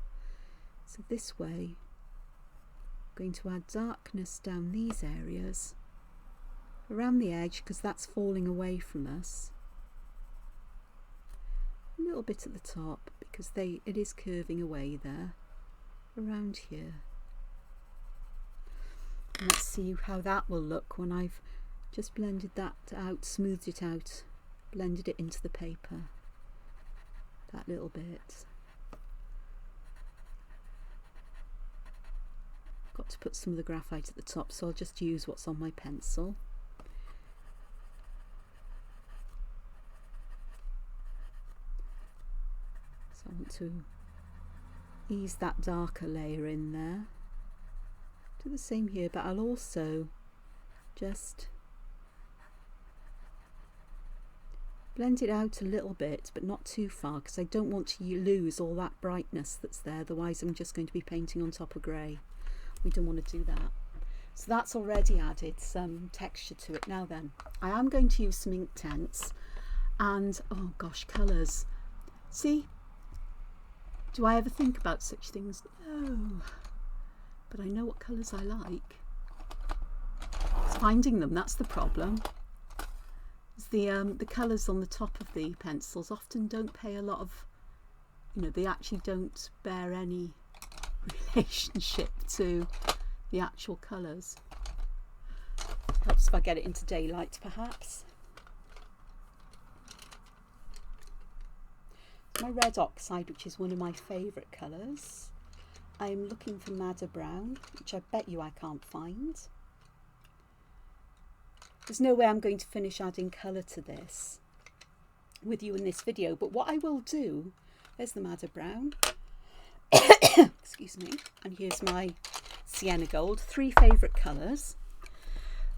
So this way I'm going to add darkness down these areas around the edge because that's falling away from us. A little bit at the top because it is curving away there around here. And let's see how that will look when I've just blended that out, smoothed it out, blended it into the paper, that little bit. Got to put some of the graphite at the top, so I'll just use what's on my pencil. So I want to ease that darker layer in there. Do the same here, but I'll also just blend it out a little bit, but not too far, because I don't want to lose all that brightness that's there, otherwise I'm just going to be painting on top of grey. We don't want to do that. So that's already added some texture to it. Now then, I am going to use some Inktense, and oh gosh, colours. See, do I ever think about such things? No. But I know what colours I like. It's finding them, that's the problem. The colours on the top of the pencils often don't pay a lot of, they actually don't bear any relationship to the actual colours. Helps if I get it into daylight perhaps. My red oxide, which is one of my favourite colours. I'm looking for madder brown, which I bet you I can't find. There's no way I'm going to finish adding colour to this with you in this video, but what I will do, there's the madder brown, excuse me, and here's my sienna gold, 3 favourite colours.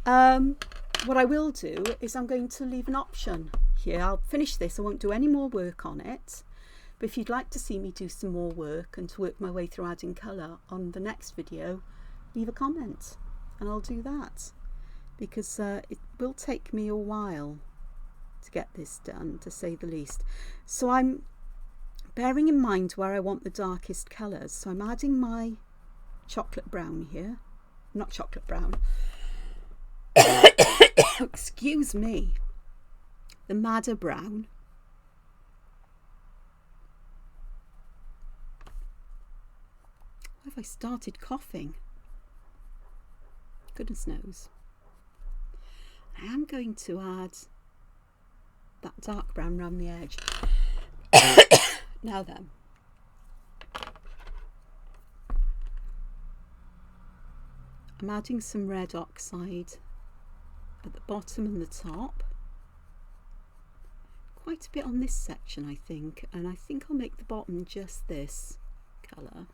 What I will do is I'm going to leave an option here. I'll finish this, I won't do any more work on it. But if you'd like to see me do some more work and to work my way through adding colour on the next video, leave a comment and I'll do that, because it will take me a while to get this done, to say the least. So I'm bearing in mind where I want the darkest colours. So I'm adding my chocolate brown here, not chocolate brown, excuse me, the madder brown. Why have I started coughing? Goodness knows. I am going to add that dark brown around the edge. Now then, I'm adding some red oxide at the bottom and the top. Quite a bit on this section, I think, and I think I'll make the bottom just this colour.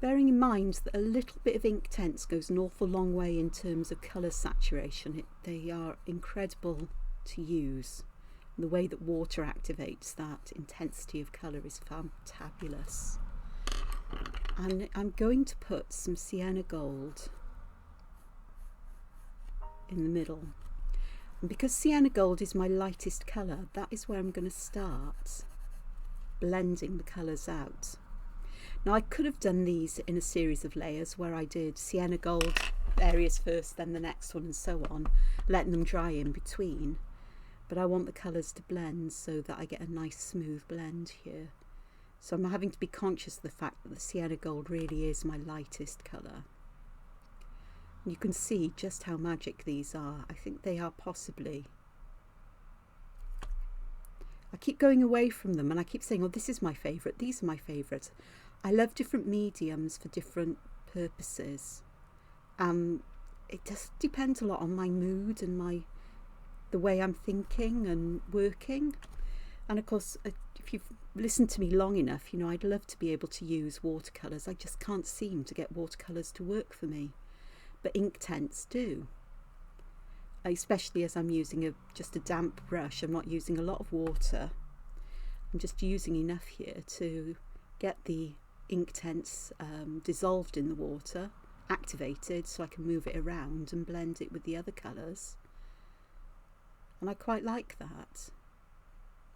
Bearing in mind that a little bit of Inktense goes an awful long way in terms of colour saturation. They are incredible to use. And the way that water activates that intensity of colour is fantabulous. And I'm going to put some sienna gold in the middle. And because sienna gold is my lightest colour, that is where I'm going to start blending the colours out. Now I could have done these in a series of layers where I did sienna gold areas first, then the next one and so on, letting them dry in between. But I want the colours to blend so that I get a nice smooth blend here. So I'm having to be conscious of the fact that the sienna gold really is my lightest colour. And you can see just how magic these are. I think they are possibly... I keep going away from them and I keep saying, oh, this is my favourite, these are my favourites. I love different mediums for different purposes. It just depends a lot on my mood and the way I'm thinking and working. And of course, if you've listened to me long enough, I'd love to be able to use watercolours. I just can't seem to get watercolours to work for me. But Inktense do. Especially as I'm using just a damp brush. I'm not using a lot of water. I'm just using enough here to get the Inktense dissolved in the water, activated, so I can move it around and blend it with the other colours. And I quite like that.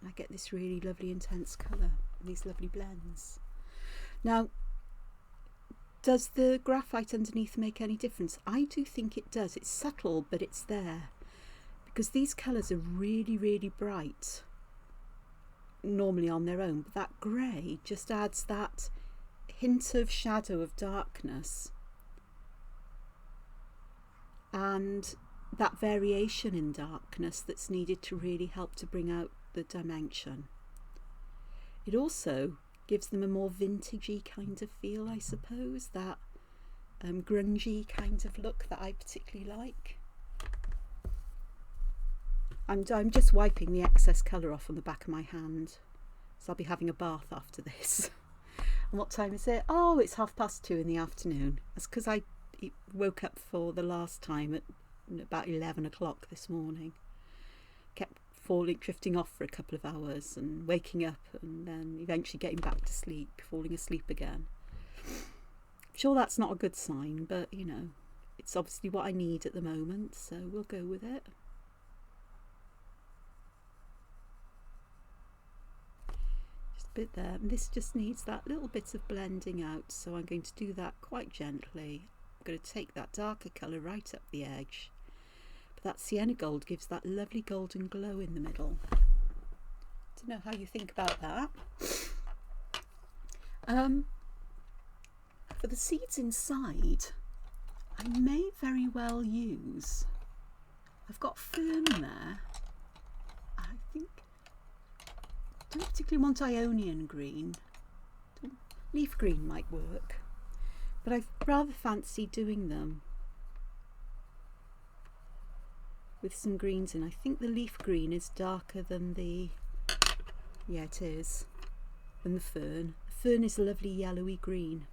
I get this really lovely intense colour, these lovely blends. Now, does the graphite underneath make any difference? I do think it does. It's subtle, but it's there. Because these colours are really, really bright, normally on their own. But that grey just adds that hint of shadow, of darkness. And that variation in darkness that's needed to really help to bring out the dimension. It also gives them a more vintagey kind of feel, I suppose, that grungy kind of look that I particularly like. And I'm just wiping the excess colour off on the back of my hand, so I'll be having a bath after this. And what time is it? Oh, it's 2:30 in the afternoon. That's because I woke up for the last time at about 11 o'clock this morning. Kept drifting off for a couple of hours and waking up and then eventually getting back to sleep, falling asleep again. I'm sure that's not a good sign, but you know, it's obviously what I need at the moment, so we'll go with it. Just a bit there, and this just needs that little bit of blending out, so I'm going to do that quite gently. I'm going to take that darker colour right up the edge. That sienna gold gives that lovely golden glow in the middle. Don't know how you think about that. For the seeds inside, I may very well use, I've got Fern there. I think, don't particularly want Ionian green. Leaf green might work, but I rather fancy doing them with some greens in. I think the leaf green is darker than the, yeah it is, than the fern. The fern is a lovely yellowy green,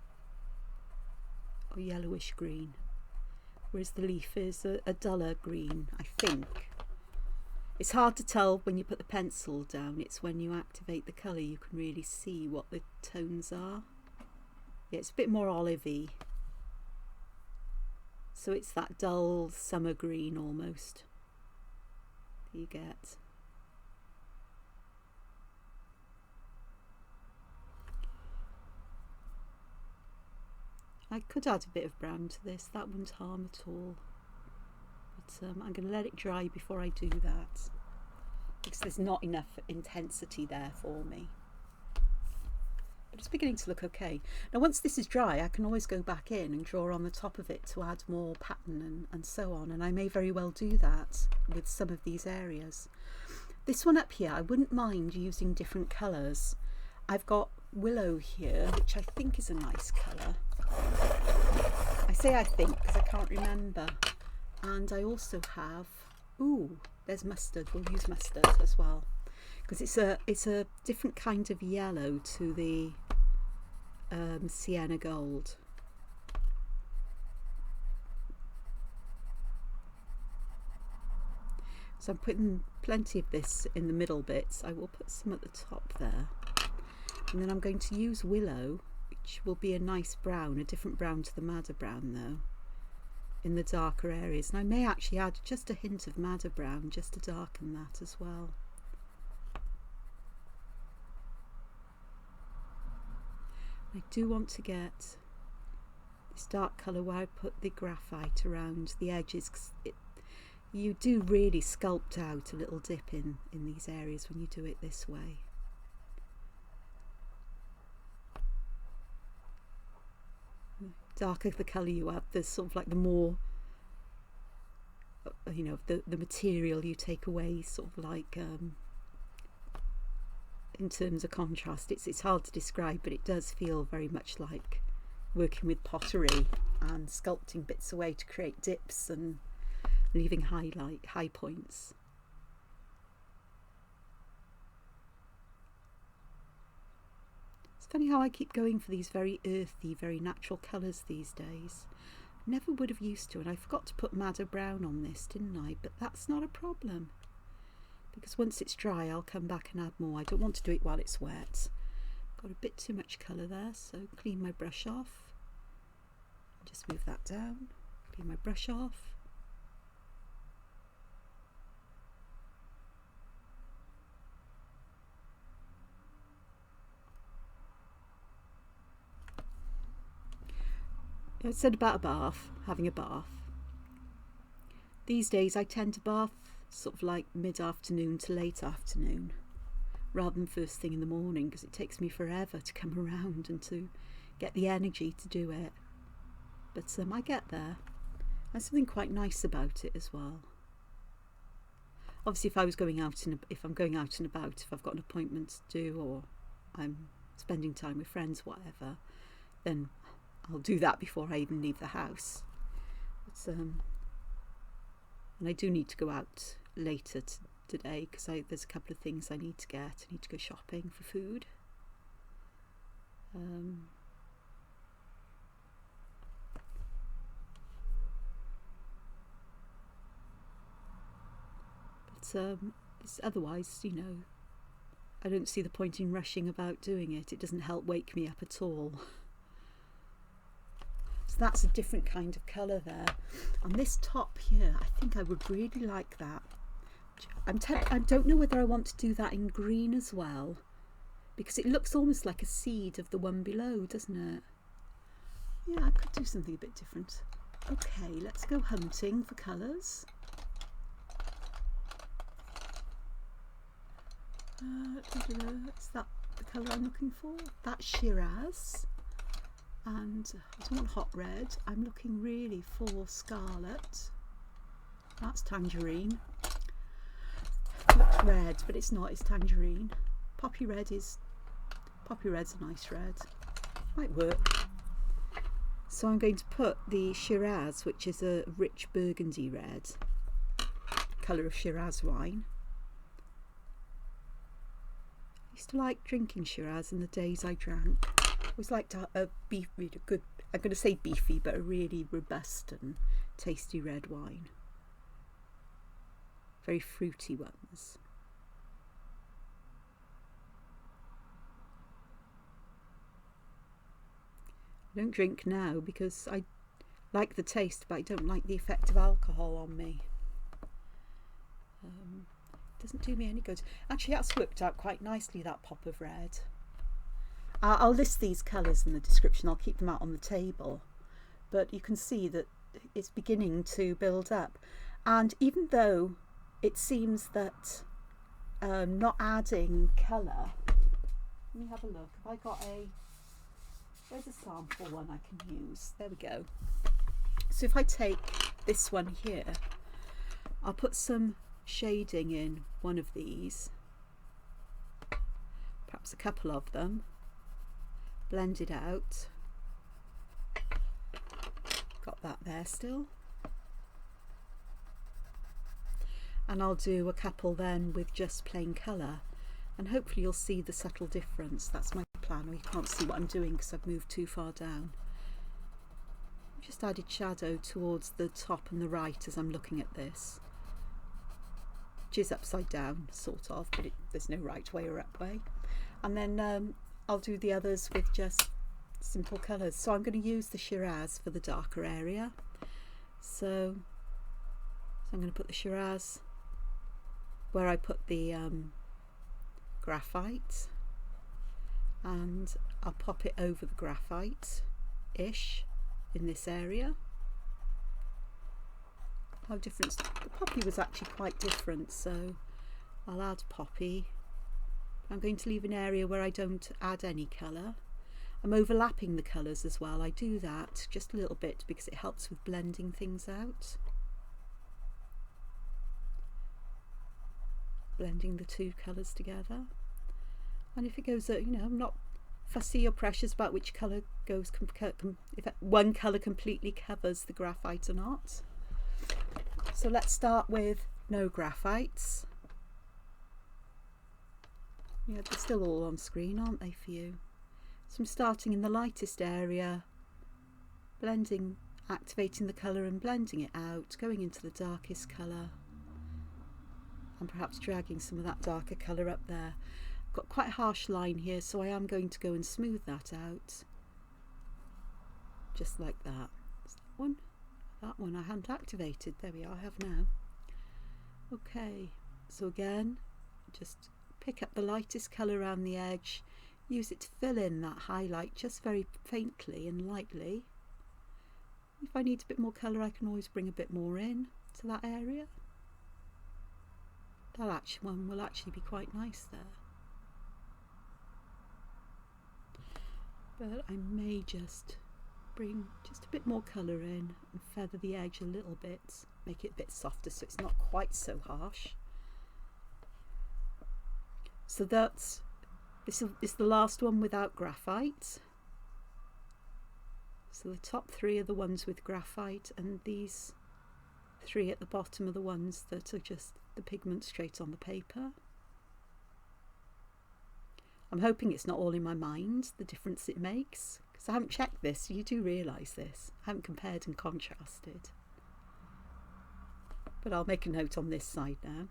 or yellowish green, whereas the leaf is a duller green, I think. It's hard to tell when you put the pencil down. It's when you activate the colour you can really see what the tones are. Yeah, it's a bit more olivey, so it's that dull summer green almost you get. I could add a bit of brown to this, that wouldn't harm at all, but I'm going to let it dry before I do that, because there's not enough intensity there for me. But it's beginning to look okay. Now once this is dry, I can always go back in and draw on the top of it to add more pattern and so on, and I may very well do that with some of these areas. This one up here, I wouldn't mind using different colours. I've got Willow here, which I think is a nice colour. I say I think because I can't remember. And I also have, ooh, there's mustard. We'll use mustard as well, because it's a different kind of yellow to the sienna gold. So I'm putting plenty of this in the middle bits. I will put some at the top there, and then I'm going to use Willow, which will be a nice brown, a different brown to the madder brown though, in the darker areas. And I may actually add just a hint of madder brown just to darken that as well. I do want to get this dark colour where I put the graphite around the edges, because you do really sculpt out a little dip in these areas when you do it this way. Darker the colour you add, there's sort of like the more, you know, the material you take away, sort of like in terms of contrast. It's hard to describe, but it does feel very much like working with pottery and sculpting bits away to create dips and leaving high points. It's funny how I keep going for these very earthy, very natural colours these days. Never would have used to, and I forgot to put madder brown on this, didn't I? But that's not a problem, because once it's dry I'll come back and add more. I don't want to do it while it's wet, got a bit too much colour there, so clean my brush off. Just move that down, clean my brush off. I said about a bath, having a bath. These days I tend to bath sort of like mid-afternoon to late afternoon rather than first thing in the morning, because it takes me forever to come around and to get the energy to do it. But I get there. There's something quite nice about it as well. Obviously, if I'm going out and about, if I've got an appointment to do or I'm spending time with friends, whatever, then I'll do that before I even leave the house. But, and I do need to go out later today because there's a couple of things I need to get. I need to go shopping for food. Otherwise, you know, I don't see the point in rushing about doing it. It doesn't help wake me up at all. So that's a different kind of colour there. On this top here, I think I would really like that. I don't know whether I want to do that in green as well, because it looks almost like a seed of the one below, doesn't it? Yeah, I could do something a bit different. Okay, let's go hunting for colours. Is that the colour I'm looking for? That's Shiraz. And I don't want hot red. I'm looking really for scarlet. That's tangerine. It looks red, but it's not. It's tangerine. Poppy red's a nice red. Might work. So I'm going to put the Shiraz, which is a rich burgundy red, colour of Shiraz wine. I used to like drinking Shiraz in the days I drank. I always liked a good, I'm going to say beefy, but a really robust and tasty red wine. Very fruity ones. I don't drink now because I like the taste, but I don't like the effect of alcohol on me. Doesn't do me any good. Actually, that's worked out quite nicely, that pop of red. I'll list these colours in the description. I'll keep them out on the table. But you can see that it's beginning to build up. And even though it seems that not adding colour... Let me have a look. Have I got There's a sample one I can use. There we go. So if I take this one here, I'll put some shading in one of these, perhaps a couple of them, blend it out. Got that there still. And I'll do a couple then with just plain colour, and hopefully you'll see the subtle difference. That's my plan. Well, you can't see what I'm doing because I've moved too far down. I've just added shadow towards the top and the right as I'm looking at this, which is upside down sort of, but there's no right way or up way. And then I'll do the others with just simple colours. So I'm going to use the Shiraz for the darker area. So I'm going to put the Shiraz where I put the graphite, and I'll pop it over the graphite-ish in this area. How different, the poppy was actually quite different, so I'll add poppy. I'm going to leave an area where I don't add any colour. I'm overlapping the colours as well. I do that just a little bit because it helps with blending things out. Blending the two colours together. And if it goes, you know, I'm not fussy or precious about which colour goes, if one colour completely covers the graphite or not. So let's start with no graphites. Yeah, they're still all on screen, aren't they, for you? So I'm starting in the lightest area, blending, activating the colour and blending it out, going into the darkest colour, and perhaps dragging some of that darker colour up there. got quite a harsh line here, so I am going to go and smooth that out. Just like that. Is that one? That one I hadn't activated. There we are, I have now. Okay, so again, just pick up the lightest colour around the edge, use it to fill in that highlight just very faintly and lightly. If I need a bit more colour, I can always bring a bit more in to that area. That actually one will actually be quite nice there. But I may just bring just a bit more colour in and feather the edge a little bit, make it a bit softer so it's not quite so harsh. So this is the last one without graphite. So the top three are the ones with graphite, and these three at the bottom are the ones that are just the pigment straight on the paper. I'm hoping it's not all in my mind, the difference it makes, because I haven't checked this. You do realise this. I haven't compared and contrasted. But I'll make a note on this side now.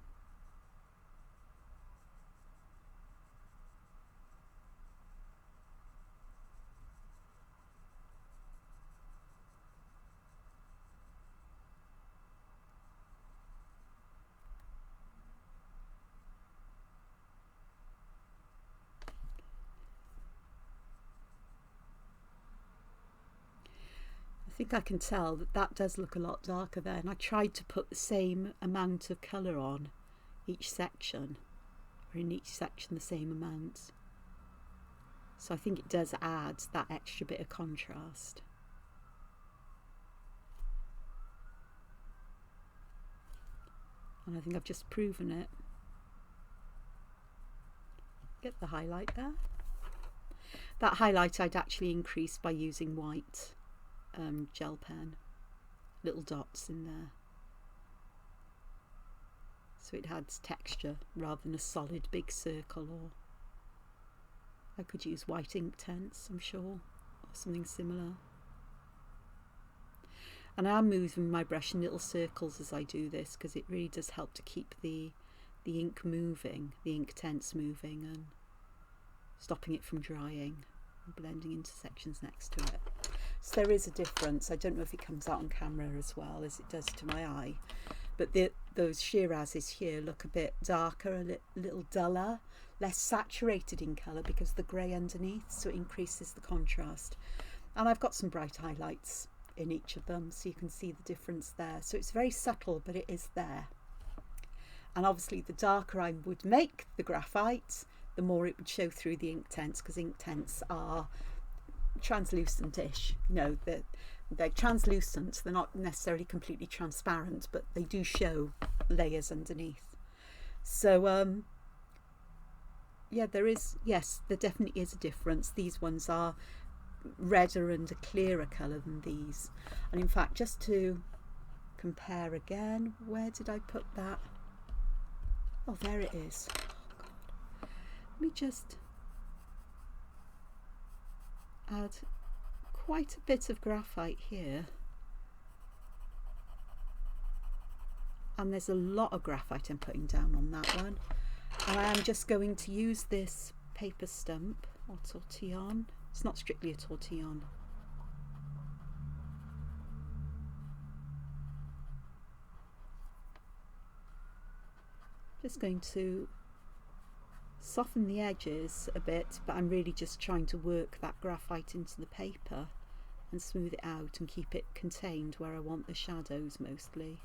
I think I can tell that that does look a lot darker there, and I tried to put the same amount of colour on each section, or in each section the same amount. So I think it does add that extra bit of contrast. And I think I've just proven it. Get the highlight there. That highlight I'd actually increased by using white gel pen, little dots in there, so it adds texture rather than a solid big circle. Or I could use white Inktense, I'm sure, or something similar. And I am moving my brush in little circles as I do this, because it really does help to keep the ink moving, the Inktense moving, and stopping it from drying and blending into sections next to it. So there is a difference. I don't know if it comes out on camera as well as it does to my eye, but those Shirazes here look a bit darker, a little duller, less saturated in colour because of the grey underneath, so it increases the contrast. And I've got some bright highlights in each of them, so you can see the difference there. So it's very subtle, but it is there. And obviously the darker I would make the graphite, the more it would show through the Inktense, because Inktense are translucent-ish. You know, they're translucent, they're not necessarily completely transparent, but they do show layers underneath. So yeah, there definitely is a difference. These ones are redder and a clearer colour than these. And in fact, just to compare again, where did I put that? Oh, there it is. Oh, God. Let me just add quite a bit of graphite here, and there's a lot of graphite I'm putting down on that one. And I am just going to use this paper stump or tortillon. It's not strictly a tortillon. Just going to soften the edges a bit, but I'm really just trying to work that graphite into the paper and smooth it out and keep it contained where I want the shadows mostly.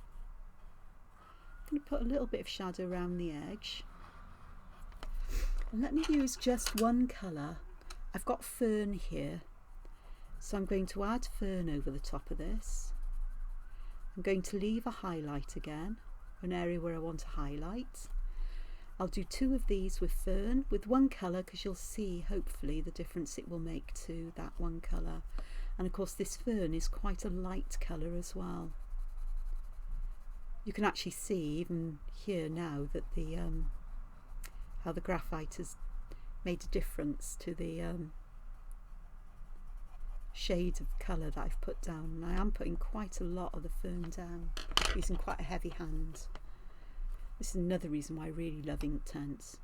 I'm going to put a little bit of shadow around the edge, and let me use just one colour. I've got Fern here, so I'm going to add Fern over the top of this. I'm going to leave a highlight again, an area where I want to highlight. I'll do two of these with Fern, with one colour, because you'll see hopefully the difference it will make to that one colour. And of course this Fern is quite a light colour as well. You can actually see even here now that the how the graphite has made a difference to the shade of colour that I've put down. And I am putting quite a lot of the Fern down, using quite a heavy hand. This is another reason why I really love Inktense.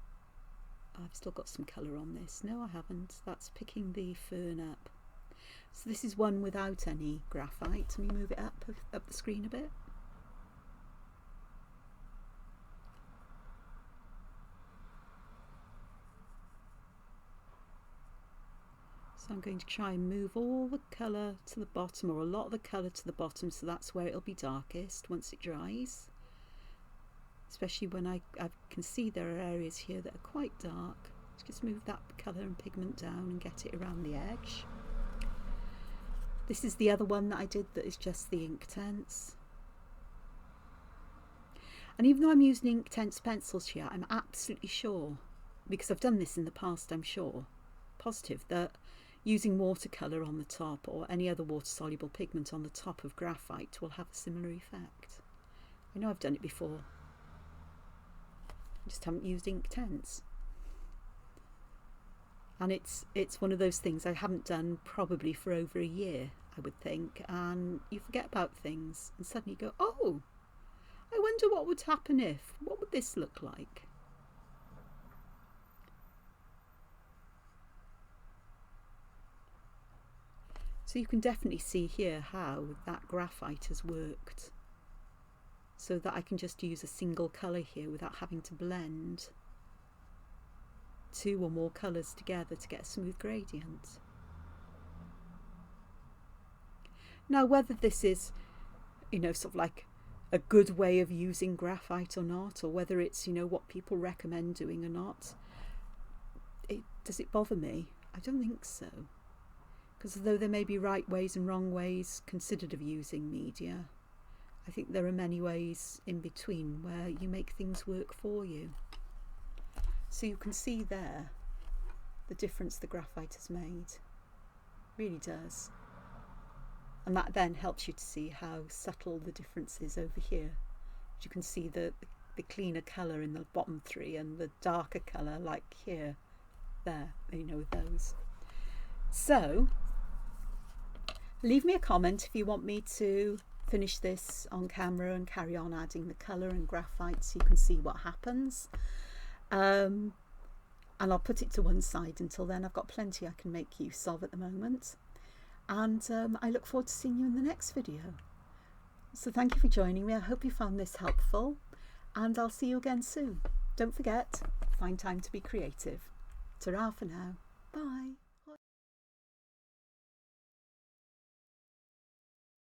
I've still got some colour on this. No, I haven't. That's picking the Fern up. So this is one without any graphite. Let me move it up the screen a bit. So I'm going to try and move all the colour to the bottom, or a lot of the colour to the bottom, so that's where it'll be darkest once it dries. Especially when I can see there are areas here that are quite dark. Just move that colour and pigment down and get it around the edge. This is the other one that I did that is just the Inktense. And even though I'm using Inktense pencils here, I'm absolutely sure, because I've done this in the past, I'm sure, positive, that using watercolour on the top or any other water-soluble pigment on the top of graphite will have a similar effect. I know I've done it before. I just haven't used Inktense. And it's one of those things I haven't done probably for over a year, I would think, and you forget about things and suddenly you go, oh, I wonder what would happen if, what would this look like? So you can definitely see here how that graphite has worked, so that I can just use a single colour here without having to blend two or more colours together to get a smooth gradient. Now, whether this is, you know, sort of like a good way of using graphite or not, or whether it's, you know, what people recommend doing or not, does it bother me? I don't think so. Because although there may be right ways and wrong ways considered of using media, I think there are many ways in between where you make things work for you. So you can see there the difference the graphite has made. Really does. And that then helps you to see how subtle the difference is over here. You can see the cleaner colour in the bottom three and the darker colour like here, there, you know, with those. So leave me a comment if you want me to finish this on camera and carry on adding the colour and graphite so you can see what happens. And I'll put it to one side until then. I've got plenty I can make use of at the moment. And I look forward to seeing you in the next video. So thank you for joining me. I hope you found this helpful, and I'll see you again soon. Don't forget, find time to be creative. Ta-ra for now. Bye.